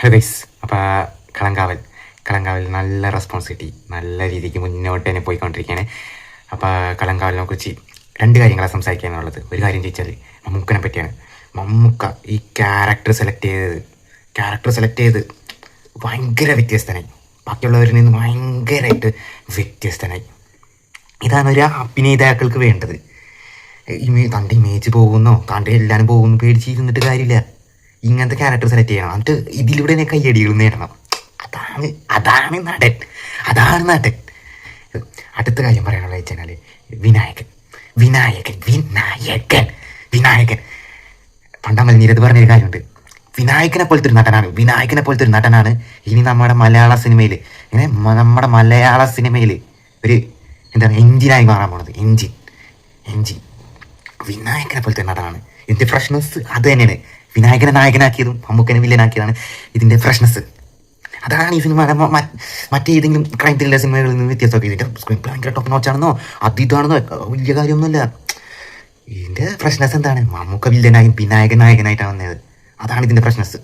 Hello guys. അപ്പോൾ കളങ്കാവൽ നല്ല response കിട്ടി, നല്ല രീതിക്ക് മുന്നോട്ട് തന്നെ പോയിക്കൊണ്ടിരിക്കുകയാണ്. അപ്പോൾ കളങ്കാവലിനെ കുറിച്ച് രണ്ട് കാര്യങ്ങളാണ് സംസാരിക്കാനുള്ളത്. ഒരു കാര്യം ചോദിച്ചാൽ മമ്മൂക്കനെ പറ്റിയാണ്. മമ്മൂക്ക ഈ ക്യാരക്ടർ സെലക്ട് ചെയ്ത് ഭയങ്കര വ്യത്യസ്തനായി, ബാക്കിയുള്ളവരിൽ നിന്ന് ഭയങ്കരമായിട്ട് വ്യത്യസ്തനായി. ഇതാണ് ഒരു അഭിനേതാക്കൾക്ക് വേണ്ടത്. തൻ്റെ ഇമേജ് പോകുന്നോ തൻ്റെ എല്ലാവരും പോകുന്നു പേടിച്ചിരുന്നിട്ട് കാര്യമില്ല. ഇങ്ങനത്തെ ക്യാരക്ടർ സെലക്ട് ചെയ്യണം, എന്നിട്ട് ഇതിലൂടെ തന്നെ കയ്യടികൾ നേടണം. അതാണ് നടൻ. അടുത്ത കാര്യം പറയാനുള്ള വെച്ചാൽ വിനായകൻ പണ്ടാമൽ നീരത് പറഞ്ഞൊരു കാര്യമുണ്ട്. വിനായകനെ പോലത്തെ ഒരു നടനാണ് ഇനി നമ്മുടെ മലയാള സിനിമയിൽ ഒരു എന്താണ് എഞ്ചിനായി മാറാൻ പോണത്. എഞ്ചിൻ വിനായകനെ പോലത്തെ നടനാണ്. ഇതിൻ്റെ ഫ്രഷ്നെസ് അത് തന്നെയാണ്. വിനായകനെ നായകനാക്കിയതും മമ്മൂക്കനെ വില്ലനാക്കിയതാണ് ഇതിൻ്റെ ഫ്രഷ്നെസ്. അതാണ് ഈ സിനിമ മറ്റേതെങ്കിലും ക്രൈം ത്രില്ലർ സിനിമകളിൽ നിന്ന് വ്യത്യാസമൊക്കെ. ഇതിൻ്റെ സ്ക്രീൻ പ്ലേ ഭയങ്കര ടോപ്പ് നോച്ചാണെന്നോ ഇതാണെന്നോ വലിയ കാര്യമൊന്നുമല്ല. ഇതിൻ്റെ ഫ്രഷ്നെസ് എന്താണ്? മമ്മൂക്ക വില്ലനായും വിനായകൻ നായകനായിട്ടാണ് വന്നത്. അതാണ് ഇതിൻ്റെ ഫ്രഷ്നെസ്.